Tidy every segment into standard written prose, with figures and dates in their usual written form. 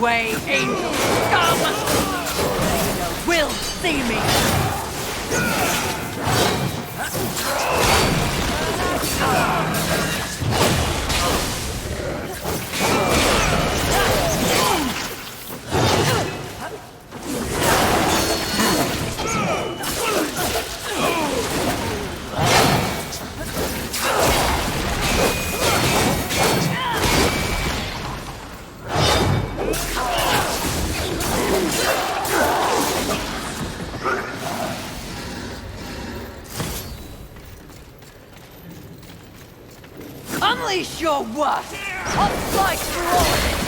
away, angel scum! They will see me! Unleash your worst! I'll fight for all of it!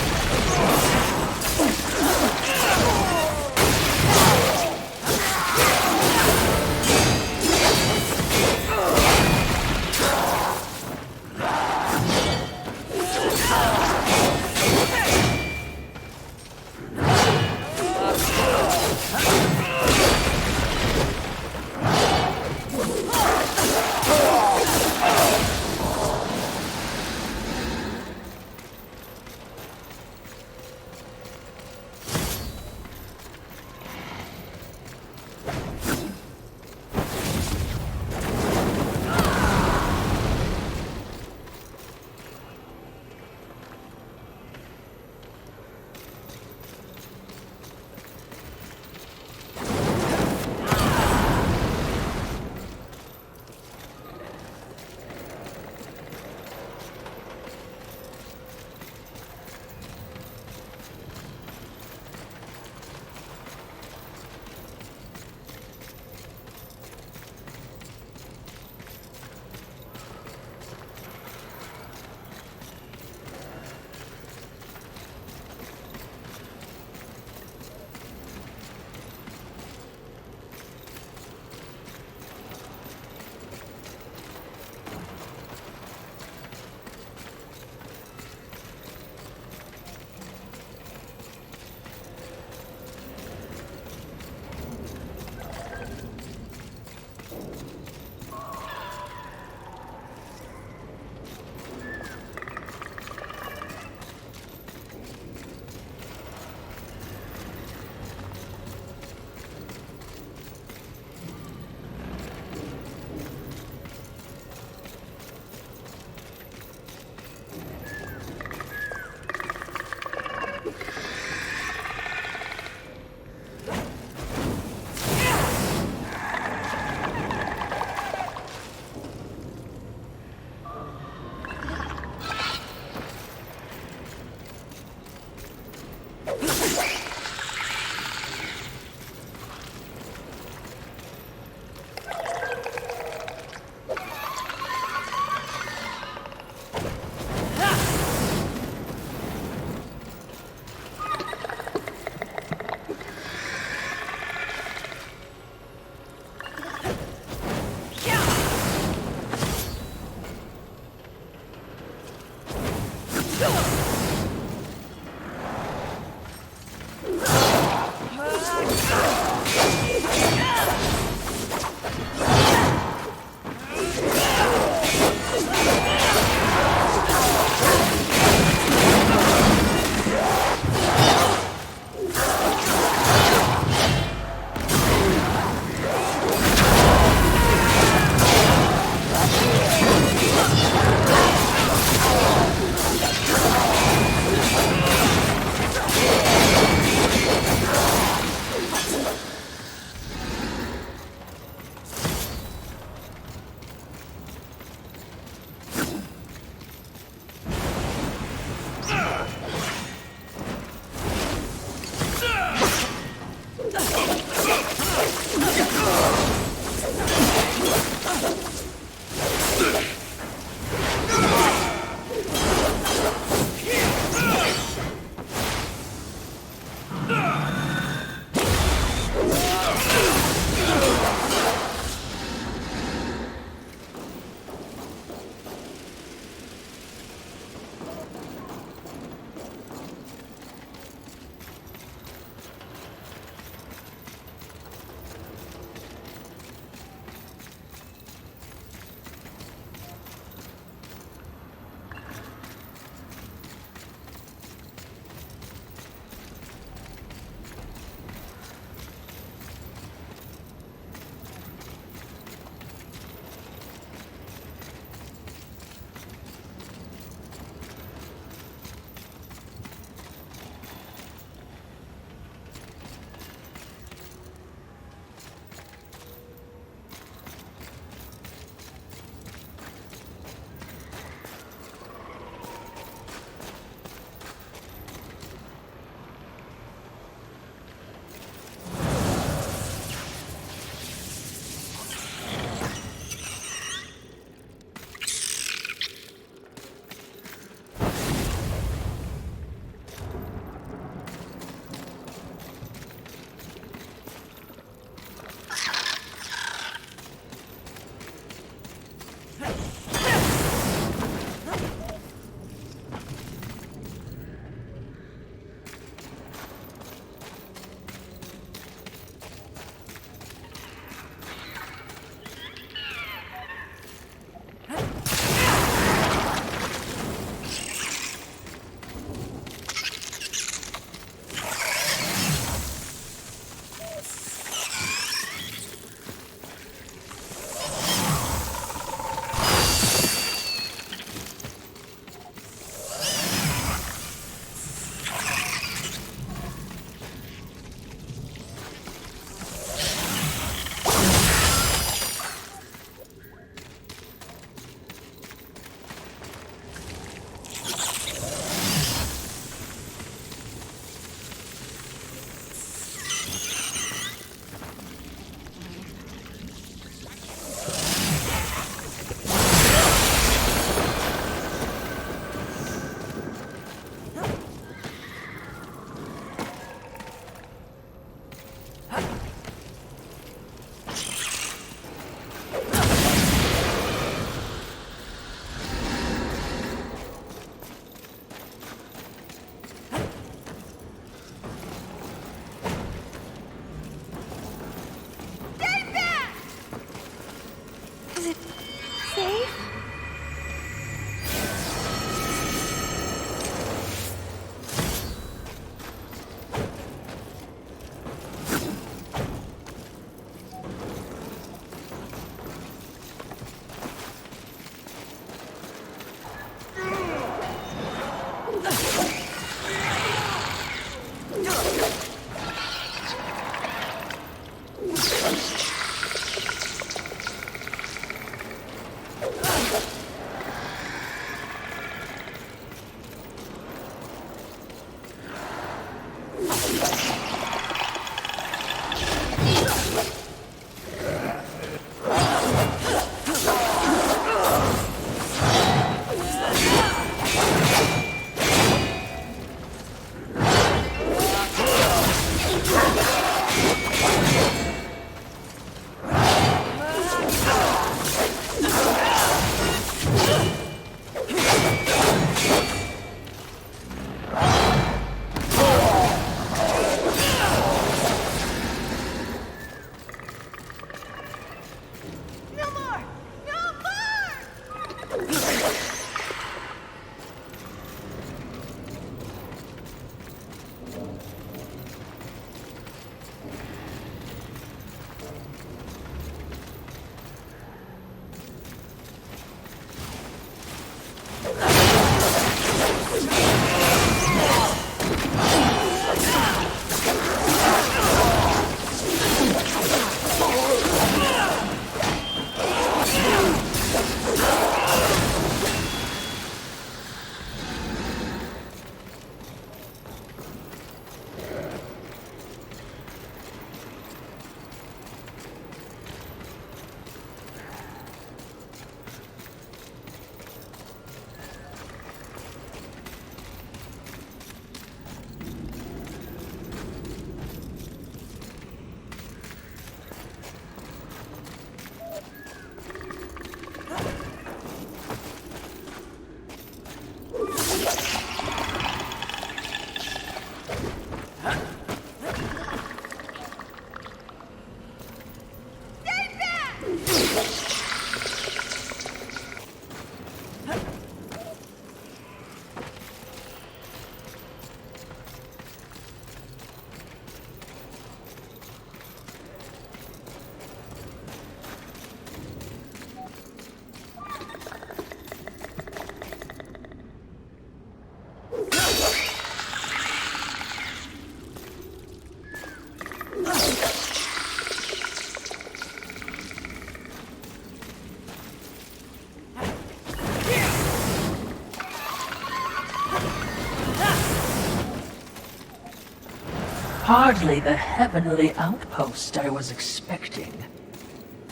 hardly the heavenly outpost I was expecting.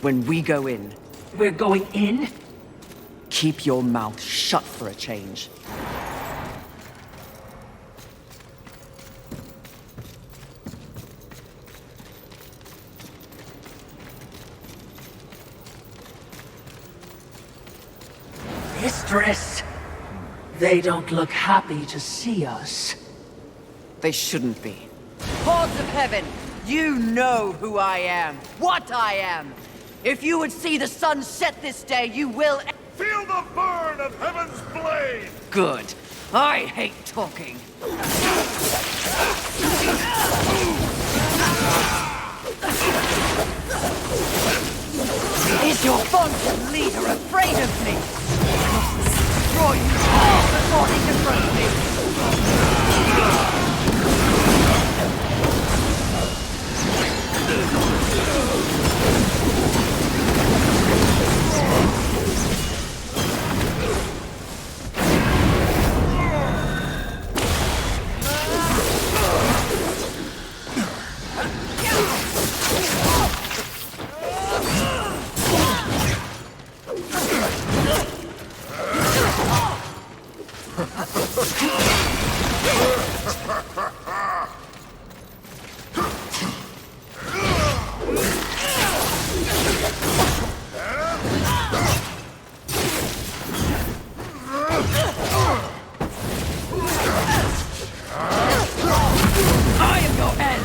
When we go in, We're going in? keep your mouth shut for a change. Mistress! They don't look happy to see us. They shouldn't be. Hordes of heaven, you know who I am, what I am. If you would see the sun set this day, you will... Feel the burn of heaven's blade! Good. I hate talking. Is your vaunted leader afraid of me? I must destroy you all before he confronts me. I am your end!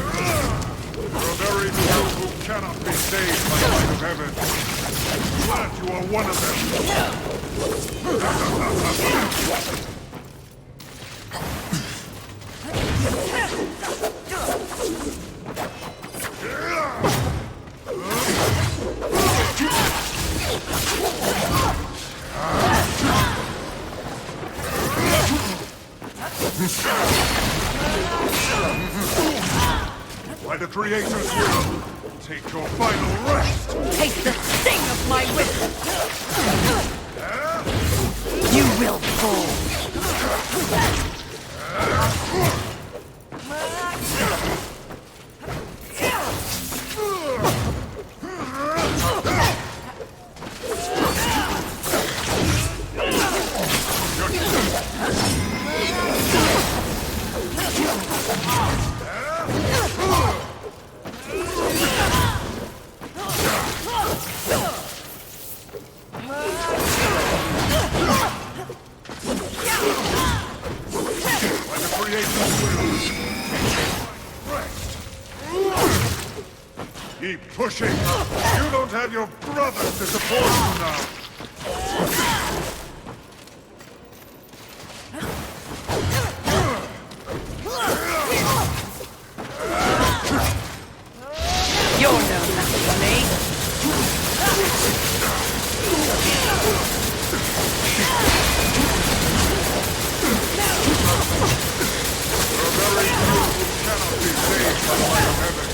You're a very few who cannot be saved by the light of heaven. Glad you are one of them. By the Creator's will, take your final rest. Taste the sting of my whip! You will fall! By the Creator's will, rest. Keep pushing. You don't have your brothers to support you now. You're no match for me! There are very few who cannot be saved by the light of heaven.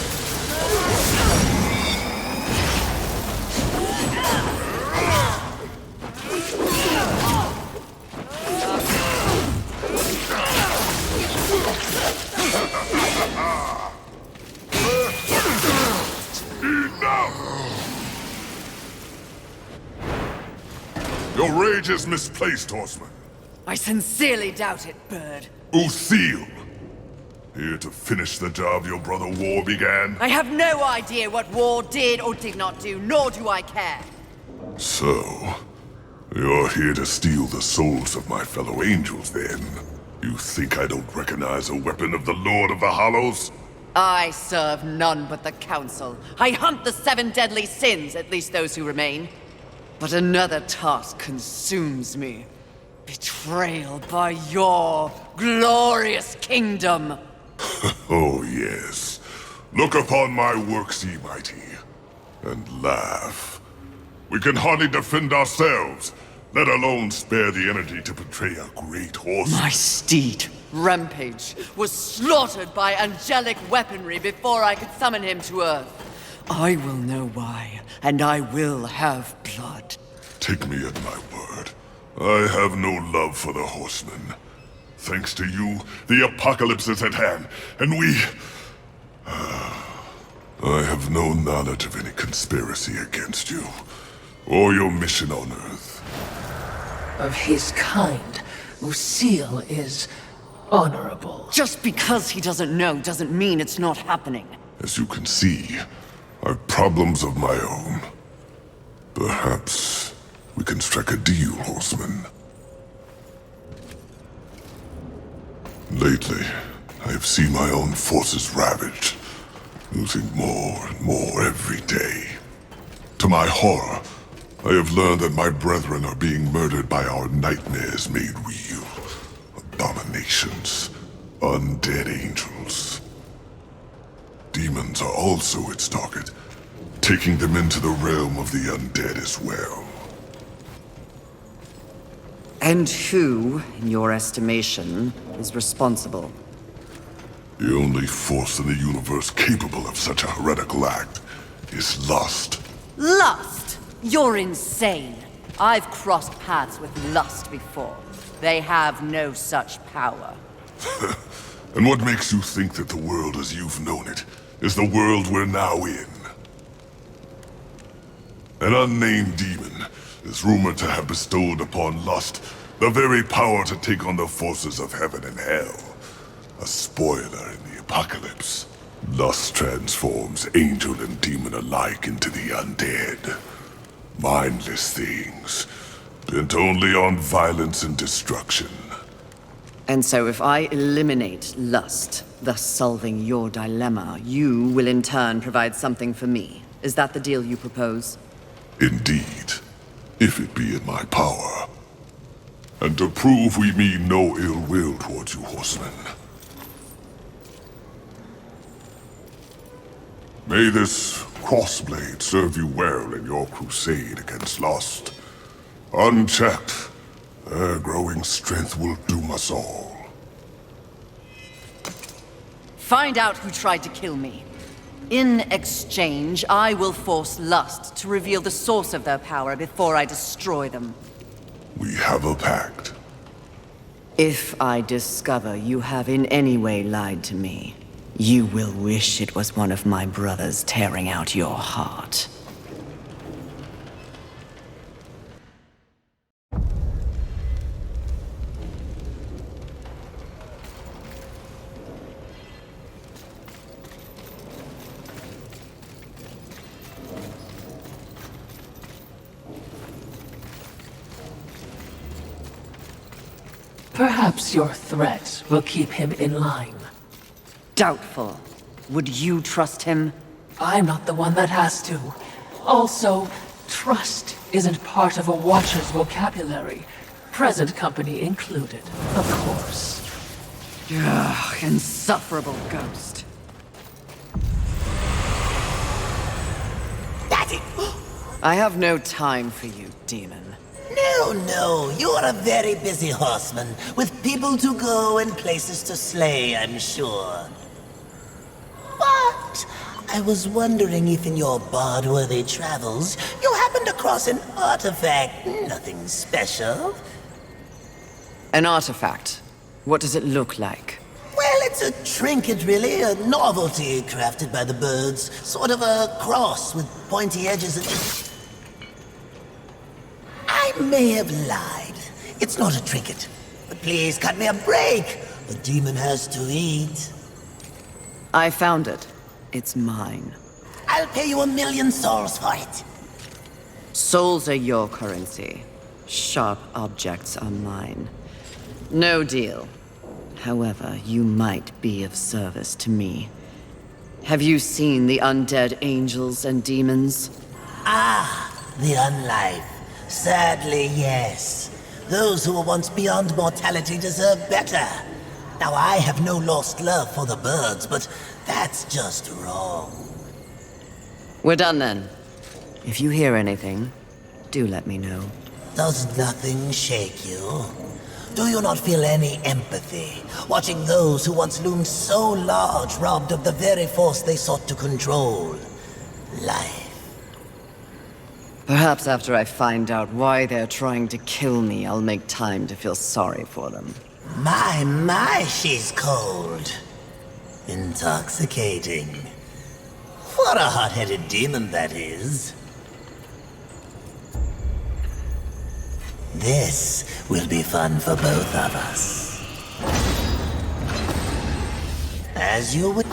Your rage is misplaced, Horseman. I sincerely doubt it, Bird. Lucille! Here to finish the job your brother War began? I have no idea what War did or did not do, nor do I care. So, you're here to steal the souls of my fellow angels, then? You think I don't recognize a weapon of the Lord of the Hollows? I serve none but the Council. I hunt the 7 deadly sins, at least those who remain. But another task consumes me. Betrayal by your glorious kingdom. Oh, yes. Look upon my works, ye mighty, and laugh. We can hardly defend ourselves, let alone spare the energy to betray a great horse. My steed, Rampage, was slaughtered by angelic weaponry before I could summon him to Earth. I will know why, and I will have blood. Take me at my word. I have no love for the horsemen. Thanks to you, the apocalypse is at hand, and we I have no knowledge of any conspiracy against you, or your mission on Earth. Of his kind, Lucille is honorable. Just because he doesn't know doesn't mean it's not happening. As you can see, I've problems of my own. Perhaps we can strike a deal, Horseman. Lately, I have seen my own forces ravaged, losing more and more every day. To my horror, I have learned that my brethren are being murdered by our nightmares made real. Abominations, undead angels. Demons are also its target, taking them into the realm of the undead as well. And who, in your estimation, is responsible? The only force in the universe capable of such a heretical act is lust. Lust? You're insane. I've crossed paths with lust before. They have no such power. And what makes you think that the world as you've known it is the world we're now in? An unnamed demon is rumored to have bestowed upon lust the very power to take on the forces of heaven and hell. A spoiler in the apocalypse. Lust transforms angel and demon alike into the undead. Mindless things, bent only on violence and destruction. And so if I eliminate lust, thus solving your dilemma, you will in turn provide something for me. Is that the deal you propose? Indeed, if it be in my power. And to prove we mean no ill will towards you, Horseman. May this crossblade serve you well in your crusade against lust. Unchecked, their growing strength will doom us all. Find out who tried to kill me. In exchange, I will force lust to reveal the source of their power before I destroy them. We have a pact. If I discover you have in any way lied to me, you will wish it was one of my brothers tearing out your heart. Perhaps your threat will keep him in line. Doubtful. Would you trust him? I'm not the one that has to. Also, trust isn't part of a Watcher's vocabulary. Present company included, of course. Ugh, insufferable ghost. That's it! I have no time for you, demon. No, you're a very busy horseman, with people to go and places to slay, I'm sure. But I was wondering if in your bard-worthy travels, you happened across an artifact. Nothing special. An artifact? What does it look like? Well, it's a trinket, really. A novelty crafted by the birds. Sort of a cross with pointy edges and... I may have lied. It's not a trinket. But please cut me a break. The demon has to eat. I found it. It's mine. I'll pay you 1,000,000 souls for it. Souls are your currency. Sharp objects are mine. No deal. However, you might be of service to me. Have you seen the undead angels and demons? Ah, the unlife. Sadly, yes. Those who were once beyond mortality deserve better. Now, I have no lost love for the birds, but that's just wrong. We're done then. If you hear anything, do let me know. Does nothing shake you? Do you not feel any empathy, watching those who once loomed so large robbed of the very force they sought to control? Life. Perhaps after I find out why they're trying to kill me, I'll make time to feel sorry for them. My, she's cold. Intoxicating. What a hot-headed demon that is. This will be fun for both of us. As you would...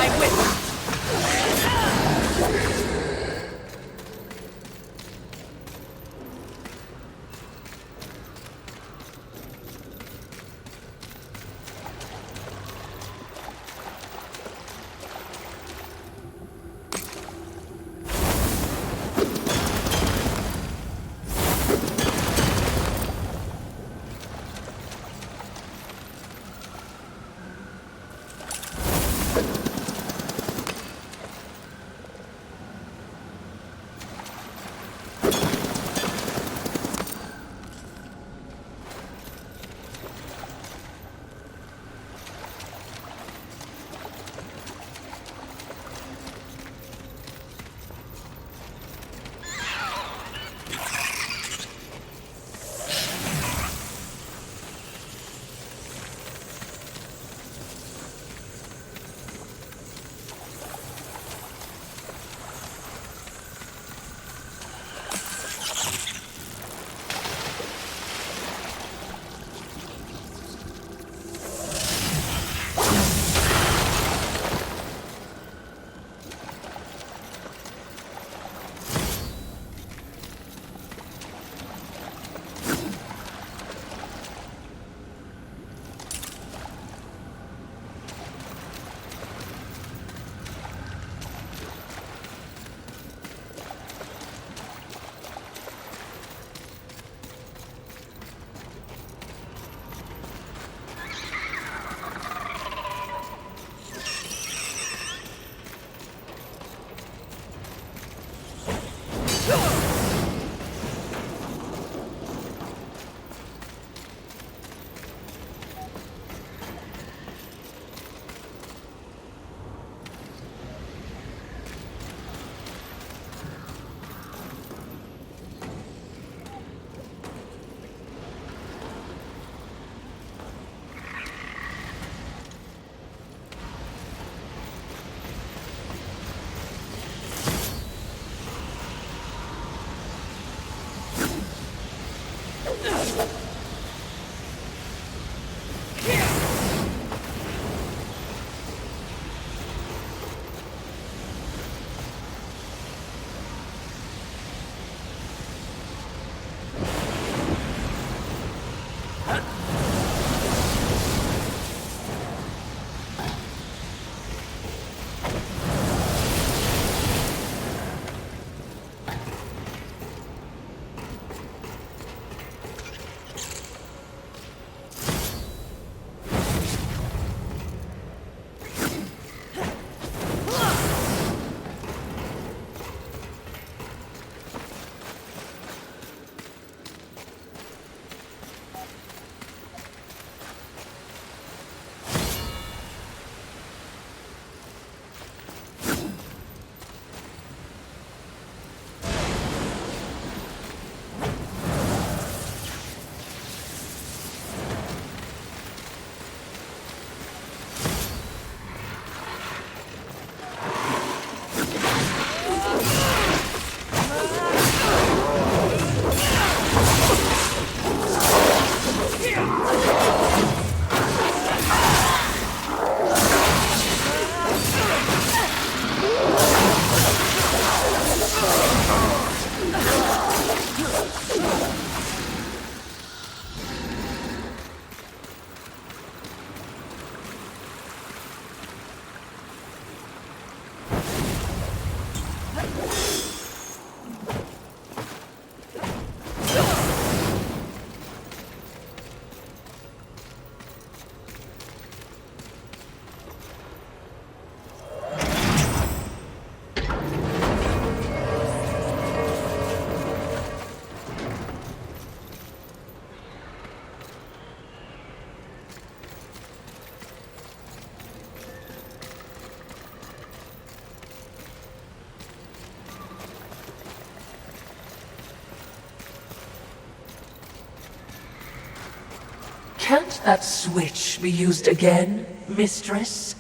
my whip! Can't that switch be used again, mistress?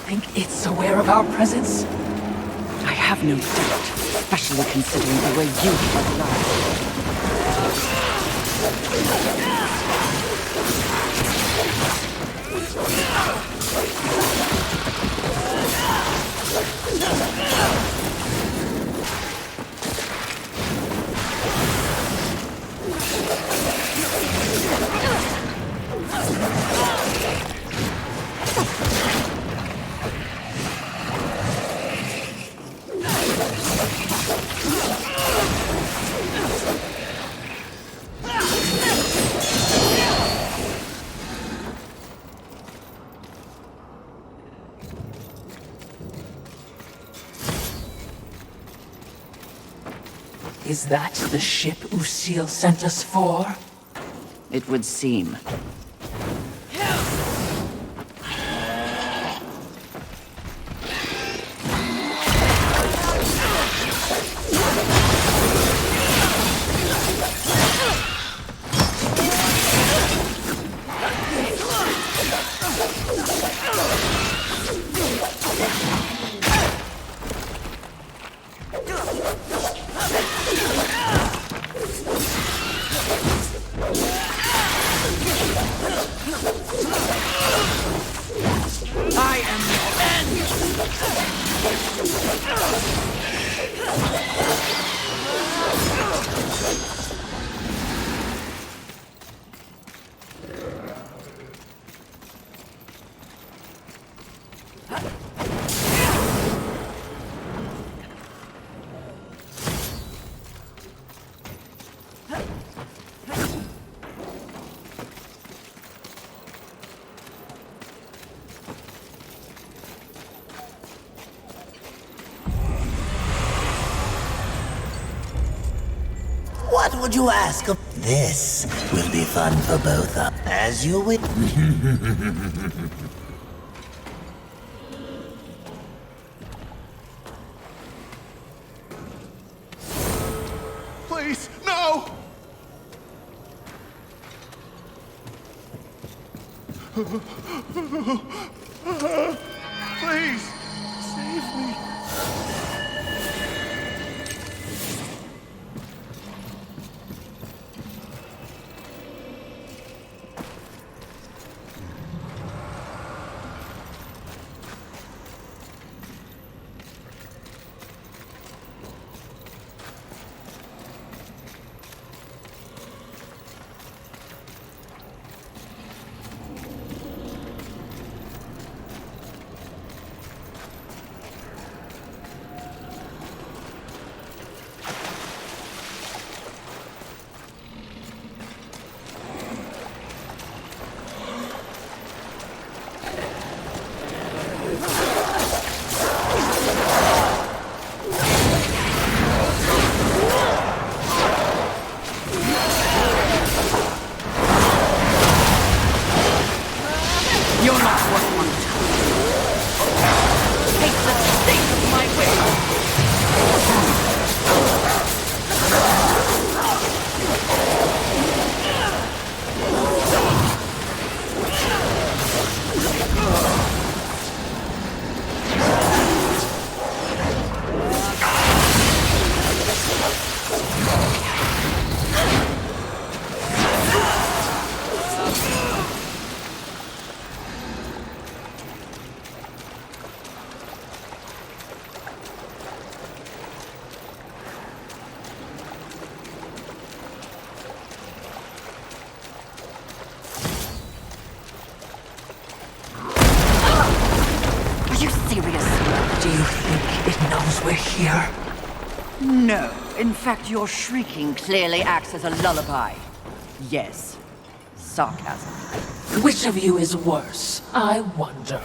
think it's aware of our presence? I have no doubt, especially considering the way you have lied. Is that the ship Usil sent us for? It would seem. I am your end! What would you ask of this? Will be fun for both of us. As you will. Please, no! Please, save me. You're not worth my time. Taste the sting of my will. Are you serious? Do you think it knows we're here? No. In fact, your shrieking clearly acts as a lullaby. Yes. Sarcasm. Which of you is worse, I wonder.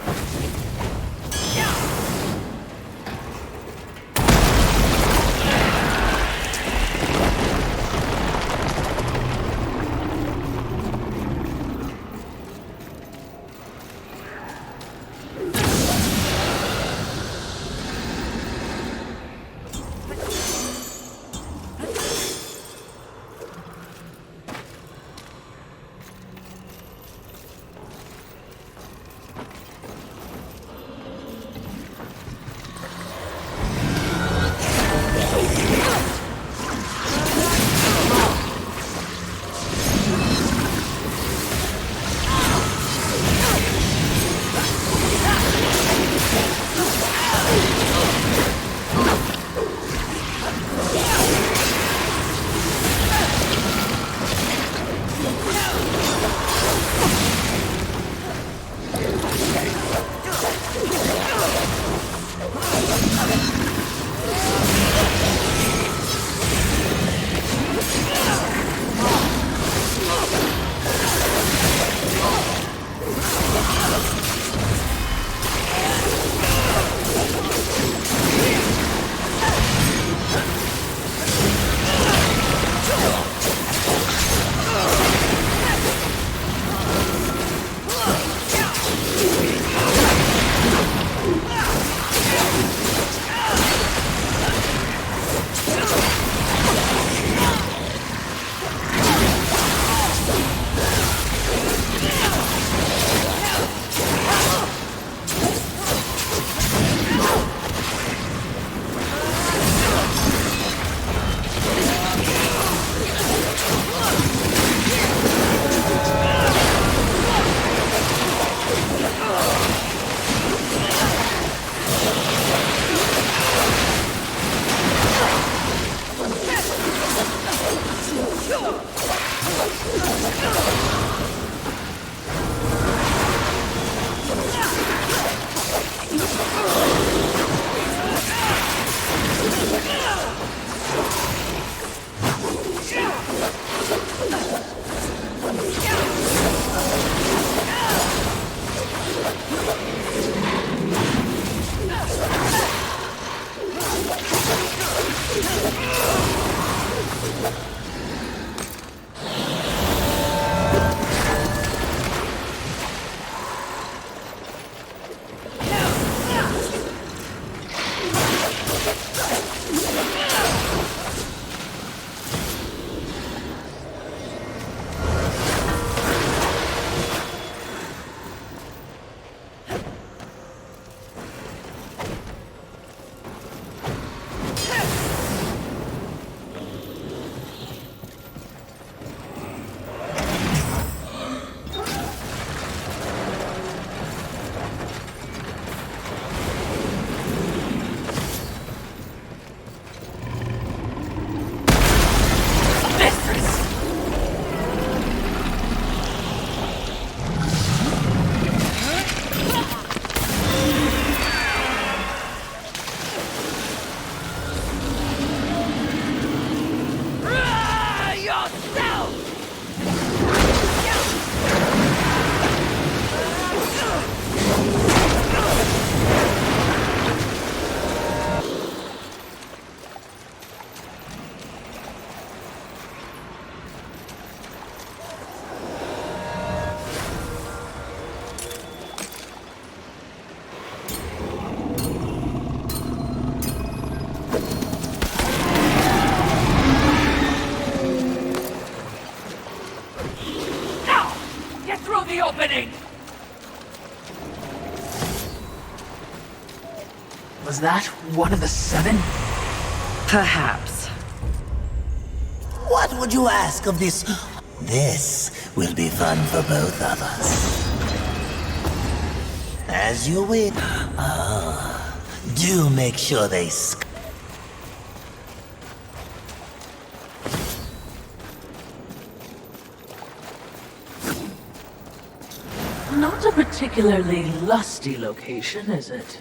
Was that one of the 7? Perhaps. What would you ask of this? This will be fun for both of us. As you win. Do make sure they Not a particularly lusty location, is it?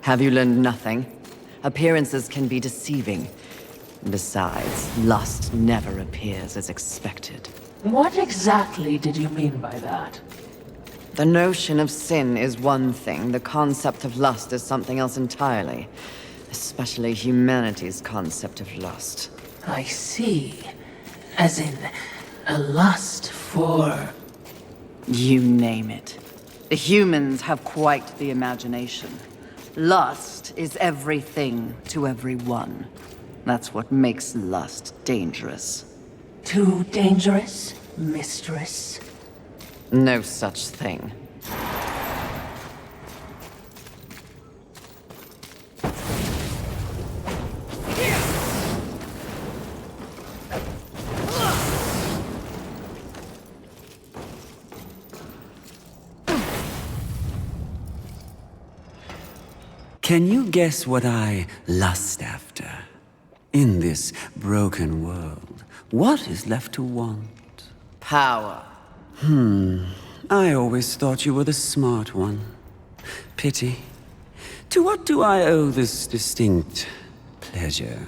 Have you learned nothing? Appearances can be deceiving. Besides, lust never appears as expected. What exactly did you mean by that? The notion of sin is one thing, the concept of lust is something else entirely. Especially humanity's concept of lust. I see. As in, a lust for... You name it. The humans have quite the imagination. Lust is everything to everyone. That's what makes lust dangerous. Too dangerous, mistress? No such thing. Can you guess what I lust after? In this broken world, what is left to want? Power. I always thought you were the smart one. Pity. To what do I owe this distinct pleasure?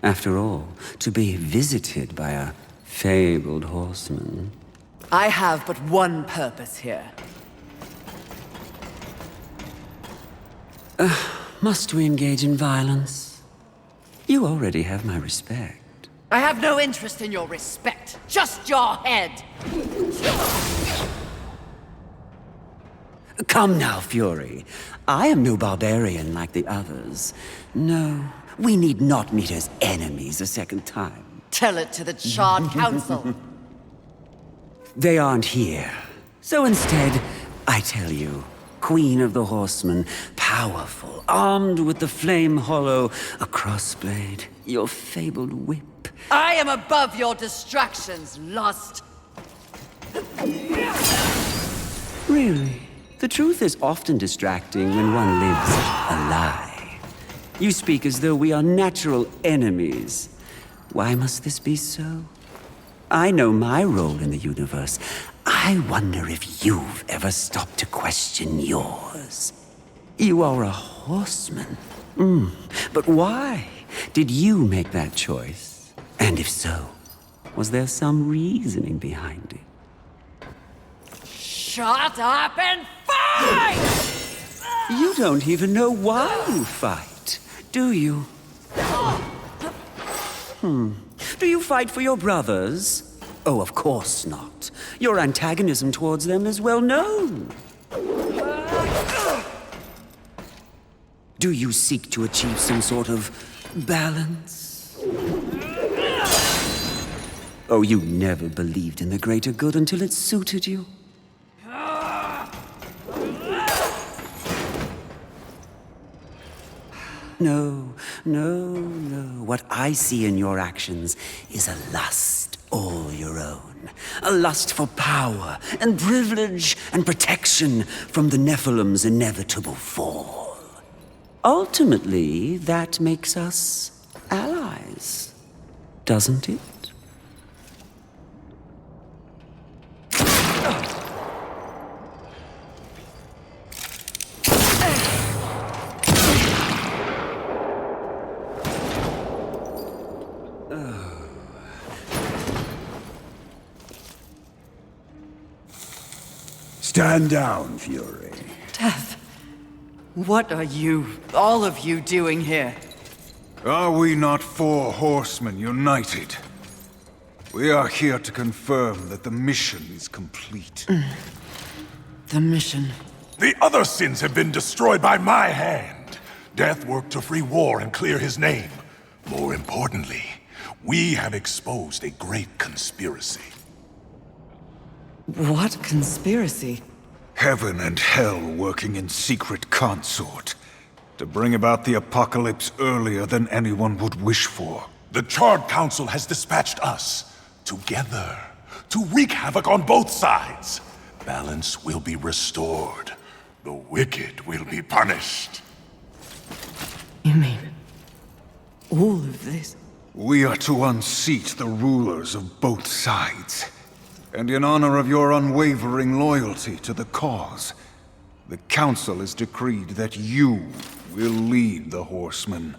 After all, to be visited by a fabled horseman. I have but one purpose here. Must we engage in violence? You already have my respect. I have no interest in your respect, just your head. Come now, Fury. I am no barbarian like the others. No, we need not meet as enemies a second time. Tell it to the Charred Council. They aren't here. So instead, I tell you, Queen of the Horsemen, powerful, armed with the flame hollow, a crossblade, your fabled whip. I am above your distractions, lust. Really? The truth is often distracting when one lives a lie. You speak as though we are natural enemies. Why must this be so? I know my role in the universe. I wonder if you've ever stopped to question yours. You are a horseman. But why did you make that choice? And if so, was there some reasoning behind it? Shut up and fight! You don't even know why you fight, do you? Do you fight for your brothers? Oh, of course not. Your antagonism towards them is well known. Do you seek to achieve some sort of balance? Oh, you never believed in the greater good until it suited you. No. What I see in your actions is a lust all your own. A lust for power and privilege and protection from the Nephilim's inevitable fall. Ultimately, that makes us allies, doesn't it? Stand down, Fury. Death. What are you, all of you, doing here? Are we not 4 horsemen united? We are here to confirm that the mission is complete. The mission. The other sins have been destroyed by my hand. Death worked to free War and clear his name. More importantly, we have exposed a great conspiracy. What conspiracy? Heaven and hell working in secret consort. to bring about the apocalypse earlier than anyone would wish for. The Charred Council has dispatched us, together, to wreak havoc on both sides. Balance will be restored. The wicked will be punished. You mean all of this? We are to unseat the rulers of both sides. And in honor of your unwavering loyalty to the cause, the Council has decreed that you will lead the Horsemen.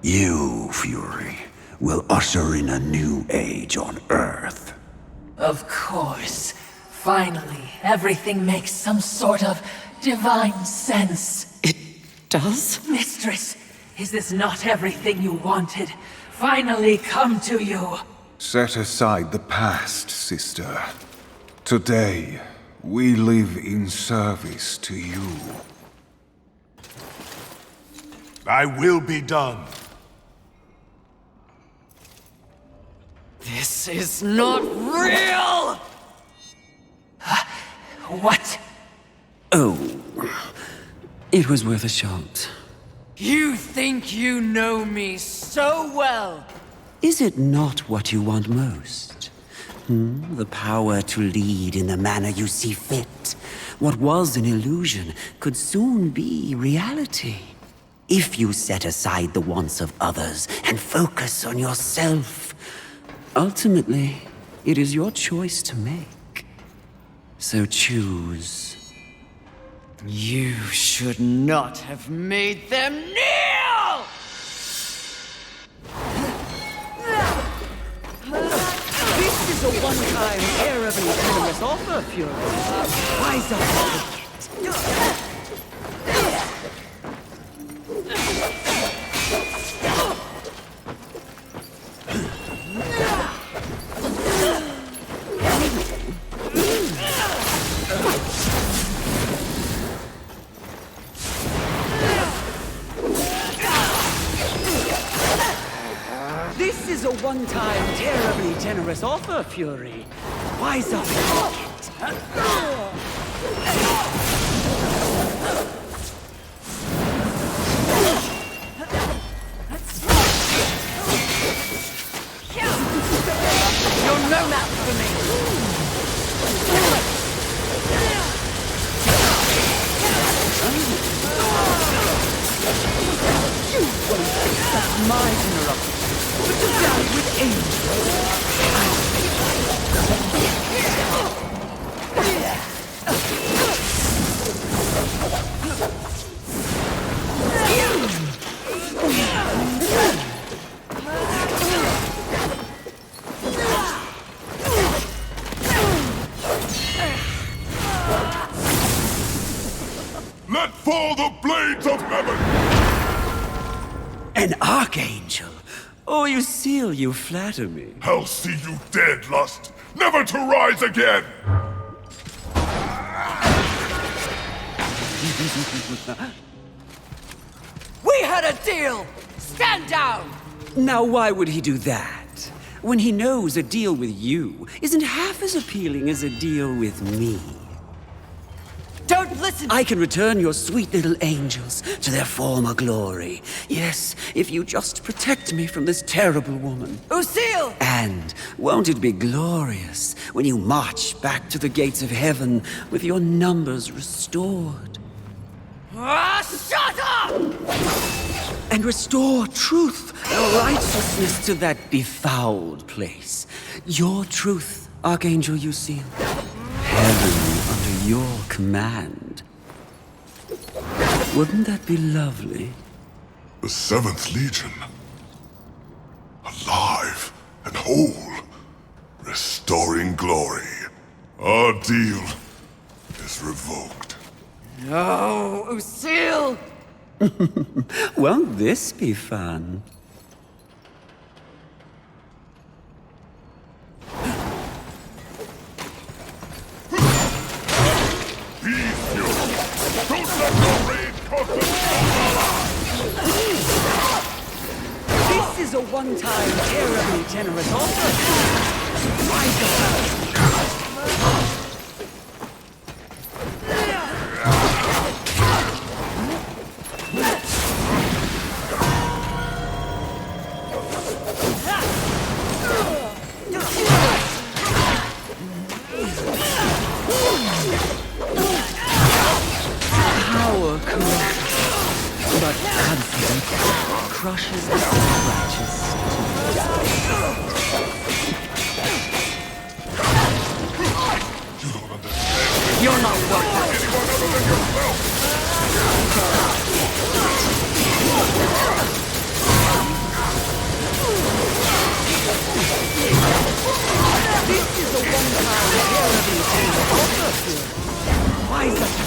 You, Fury, will usher in a new age on Earth. Of course. Finally, everything makes some sort of divine sense. It does? Mistress, is this not everything you wanted? Finally come to you. Set aside the past, sister. Today, we live in service to you. Thy will be done. This is not real! What? Oh, it was worth a shot. You think you know me so well! Is it not what you want most? The power to lead in the manner you see fit. What was an illusion could soon be reality. If you set aside the wants of others and focus on yourself, ultimately, it is your choice to make. So choose. You should not have made them kneel! This is a one-time, terribly generous offer, Fury. Rise up, wicked. This is a one-time, terribly generous offer, Fury. Wise up and take it. You're no match for me. You won't accept my interruption. But to die with angels. Let fall the blades of heaven! An archangel? Oh, you seal, you flatter me. I'll see you dead, Lust, never to rise again! We had a deal! Stand down! Now why would he do that? When he knows a deal with you isn't half as appealing as a deal with me. Don't listen! I can return your sweet little angels to their former glory. Yes, if you just protect me from this terrible woman. Lucille! And won't it be glorious when you march back to the gates of heaven with your numbers restored? Shut up! And restore truth and righteousness to that befouled place. Your truth, Archangel Lucille. Heaven under your command. Wouldn't that be lovely? The 7th Legion. Alive and whole. Restoring glory. Our deal is revoked. No, Lucille! Won't this be fun? Peace, you! Don't let your rage cost us! This is a one-time, terribly generous offer. Rise up! crushes the self-righteous. You don't understand. You're not worth it. Anyone other than yourself! This is a one-time hero. Why is that?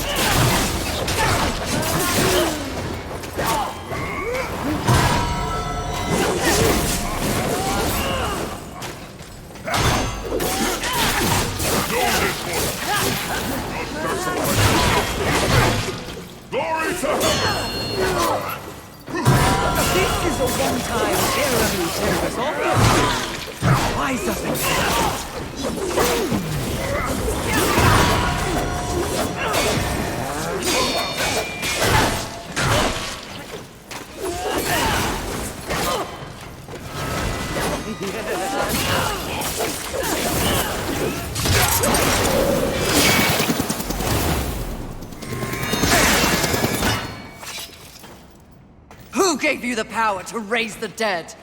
Glory to heaven! This is a one-time hero service offer. Why doesn't Who gave you the power to raise the dead?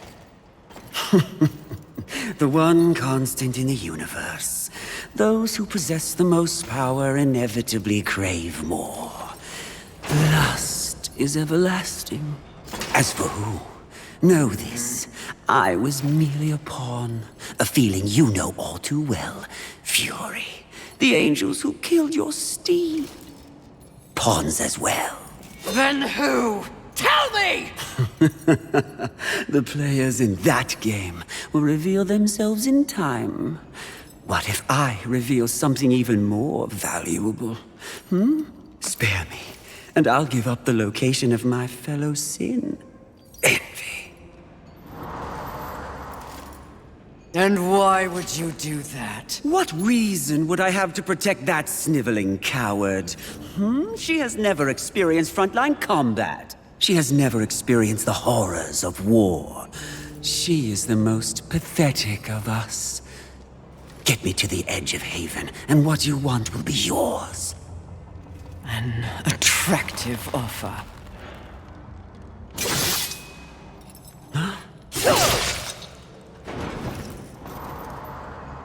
The one constant in the universe. Those who possess the most power inevitably crave more. Lust is everlasting. As for who, know this. I was merely a pawn. A feeling you know all too well. Fury. The angels who killed your steed. Pawns as well. Then who? Tell me! The players in that game will reveal themselves in time. What if I reveal something even more valuable? Spare me, and I'll give up the location of my fellow sin. Envy. And why would you do that? What reason would I have to protect that sniveling coward? She has never experienced frontline combat. She has never experienced the horrors of war. She is the most pathetic of us. Get me to the edge of Haven, and what you want will be yours. An attractive offer.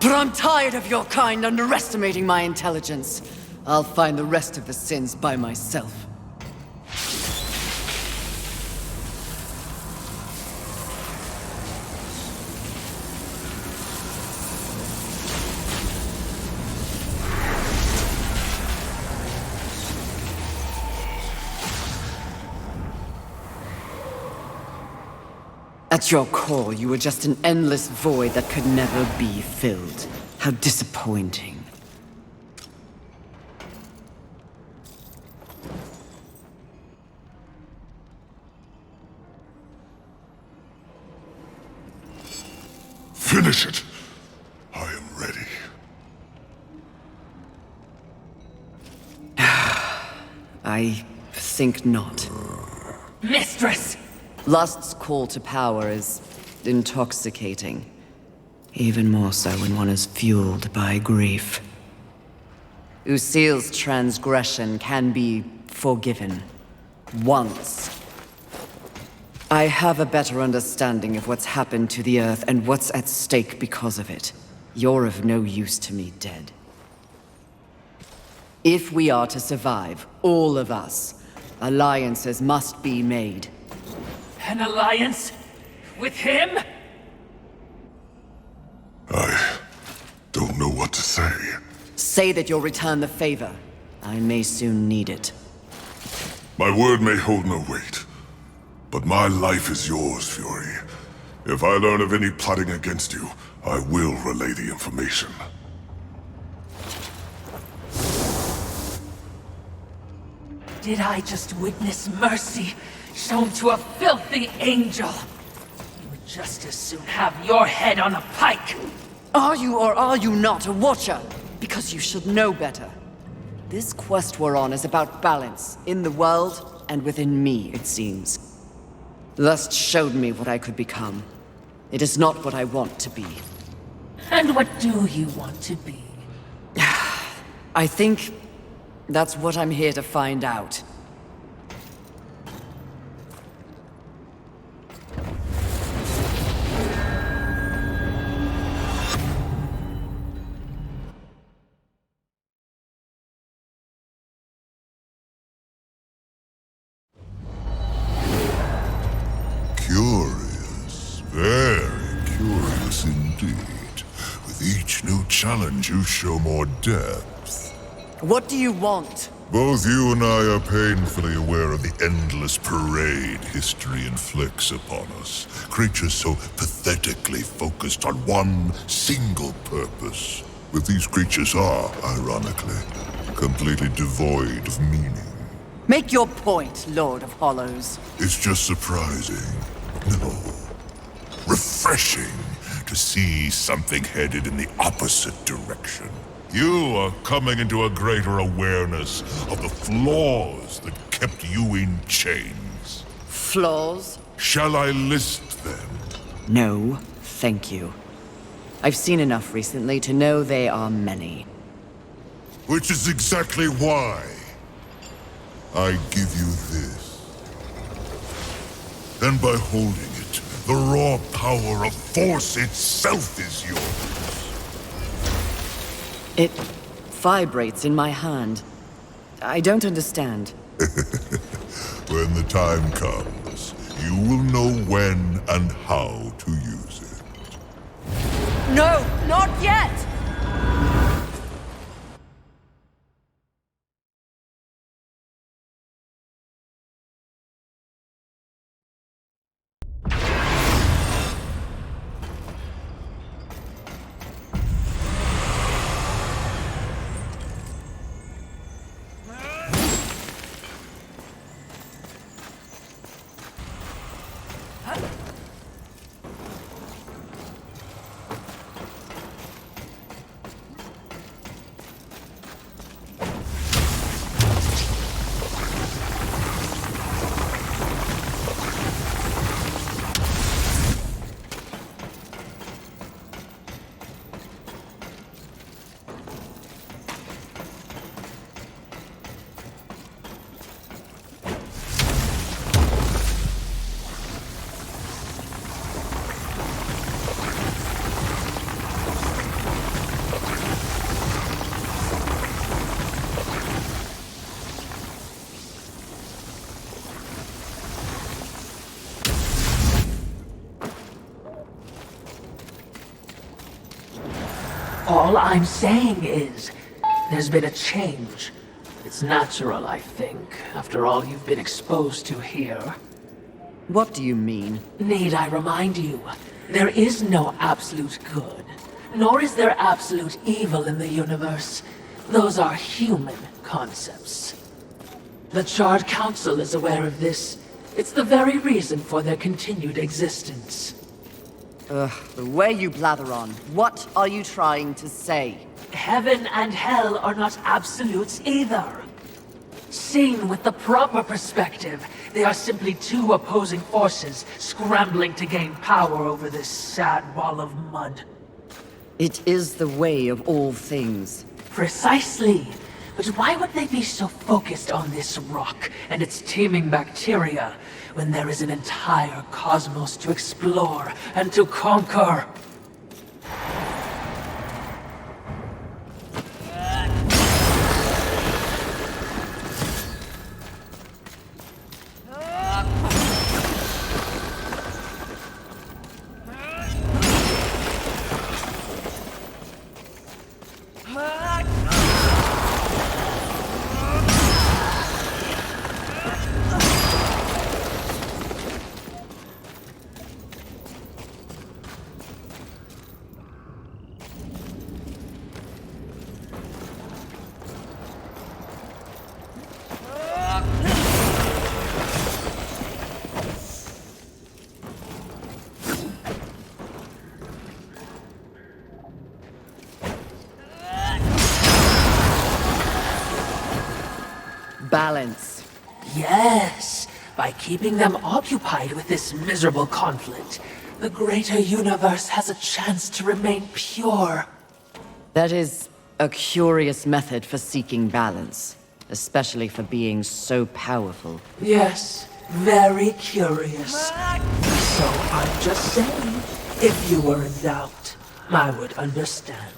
But I'm tired of your kind underestimating my intelligence. I'll find the rest of the sins by myself. At your core, you were just an endless void that could never be filled. How disappointing. Finish it! I am ready. I think not. Mistress! Lust's call to power is intoxicating. Even more so when one is fueled by grief. Usil's transgression can be forgiven. Once. I have a better understanding of what's happened to the Earth and what's at stake because of it. You're of no use to me, dead. If we are to survive, all of us, alliances must be made. An alliance? With him? I don't know what to say. Say that you'll return the favor. I may soon need it. My word may hold no weight, but my life is yours, Fury. If I learn of any plotting against you, I will relay the information. Did I just witness mercy shown to a filthy angel? You would just as soon have your head on a pike! Are you or are you not a Watcher? Because you should know better. This quest we're on is about balance, in the world and within me, it seems. Lust showed me what I could become. It is not what I want to be. And what do you want to be? I think that's what I'm here to find out. indeed. With each new challenge, you show more depth. What do you want? Both you and I are painfully aware of the endless parade history inflicts upon us. Creatures so pathetically focused on one single purpose. But these creatures are, ironically, completely devoid of meaning. Make your point, Lord of Hollows. It's just surprising. No. Refreshing to see something headed in the opposite direction. You are coming into a greater awareness of the flaws that kept you in chains. Flaws? Shall I list them? No, thank you. I've seen enough recently to know they are many. Which is exactly why I give you this. And by holding it, the raw power of Force itself is yours. It vibrates in my hand. I don't understand. When the time comes, you will know when and how to use it. No, not yet! All I'm saying is, there's been a change. It's natural, I think, after all you've been exposed to here. What do you mean? Need I remind you, there is no absolute good, nor is there absolute evil in the universe. Those are human concepts. The Charred Council is aware of this. It's the very reason for their continued existence. The way you blather on. What are you trying to say? Heaven and hell are not absolutes either. Seen with the proper perspective, they are simply two opposing forces scrambling to gain power over this sad wall of mud. It is the way of all things. Precisely. But why would they be so focused on this rock and its teeming bacteria when there is an entire cosmos to explore and to conquer? Balance. Yes, by keeping them occupied with this miserable conflict, the greater universe has a chance to remain pure. That is a curious method for seeking balance, especially for beings so powerful. Yes, very curious. So I'm just saying, if you were in doubt, I would understand.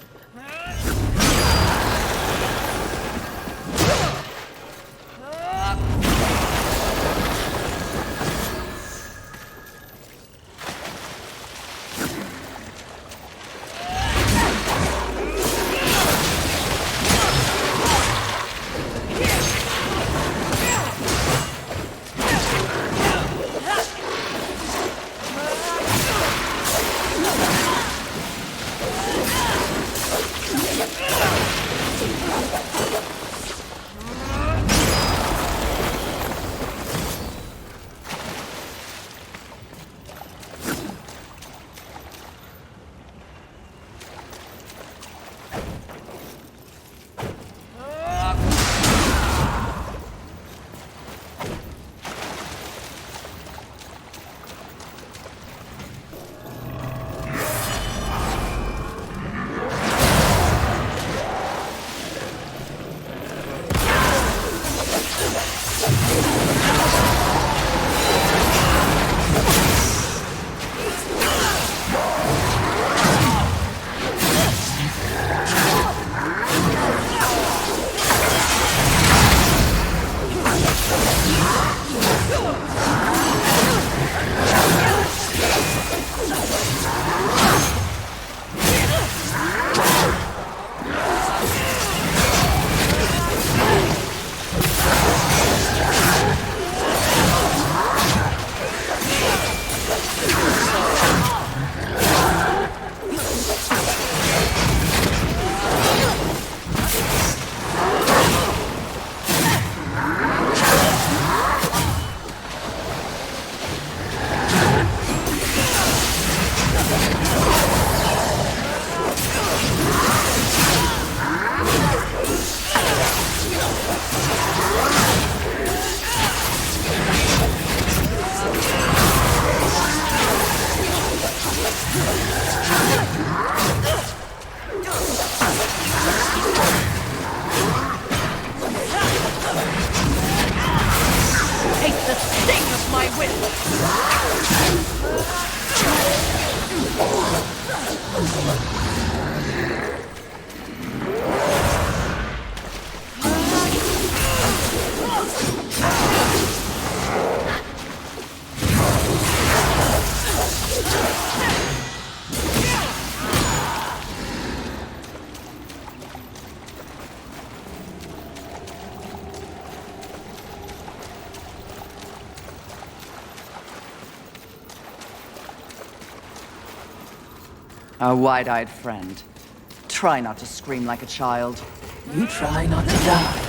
sting of my will! Our wide-eyed friend. Try not to scream like a child. You try not to die.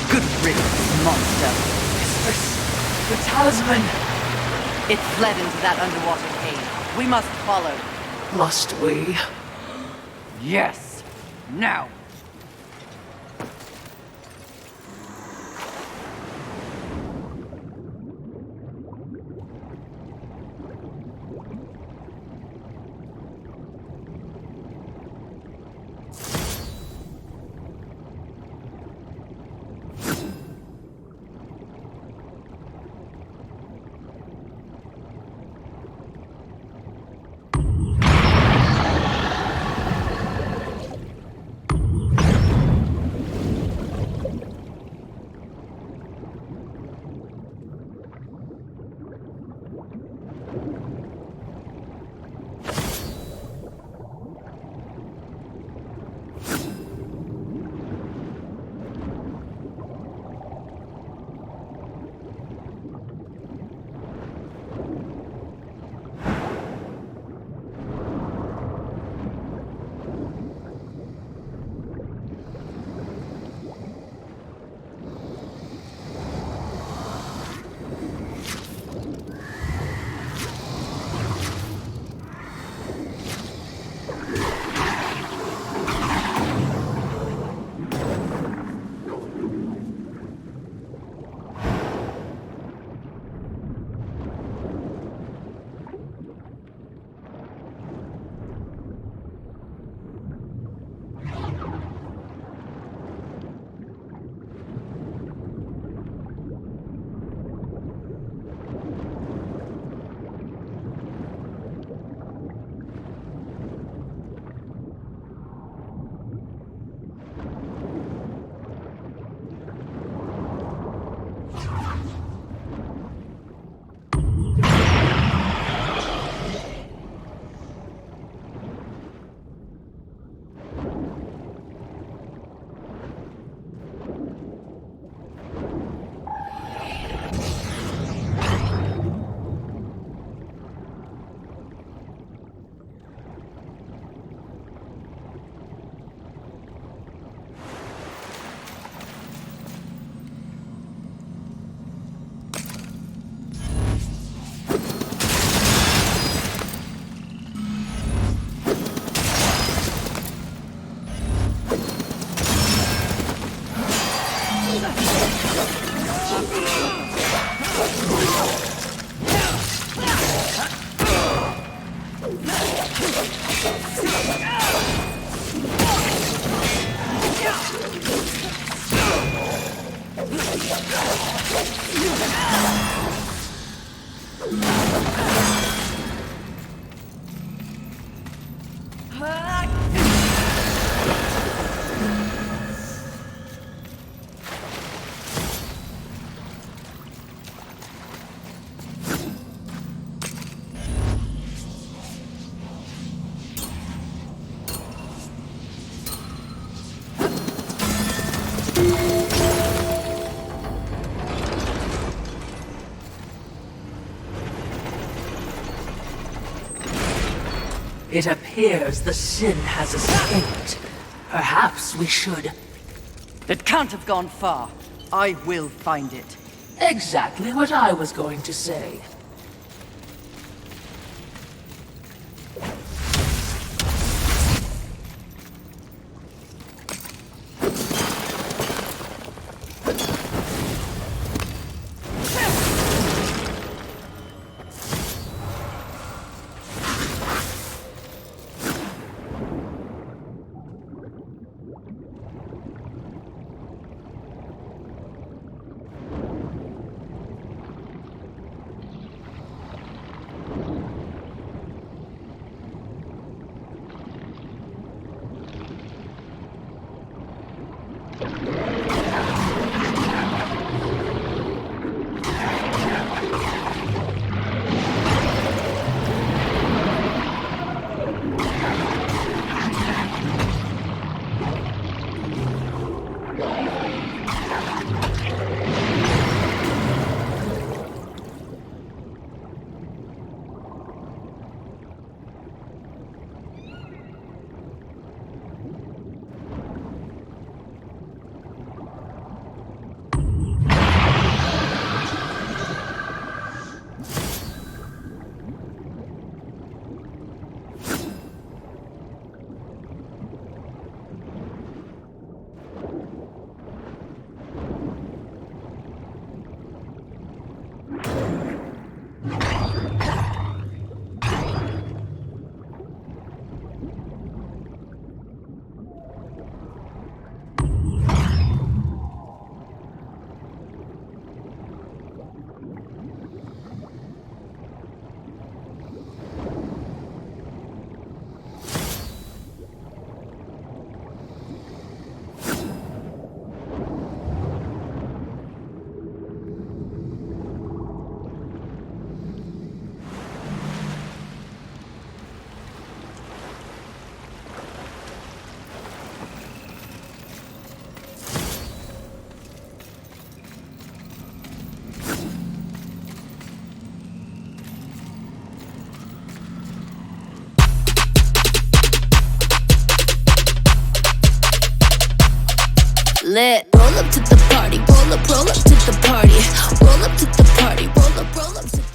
Good riddance, monster. The talisman! It fled into that underwater cave. We must follow. Must we? Yes. Now. It appears the sin has escaped. Perhaps we should... It can't have gone far. I will find it. Exactly what I was going to say. lit. Roll up to the party, roll up to the party. Roll up to the party, roll up to the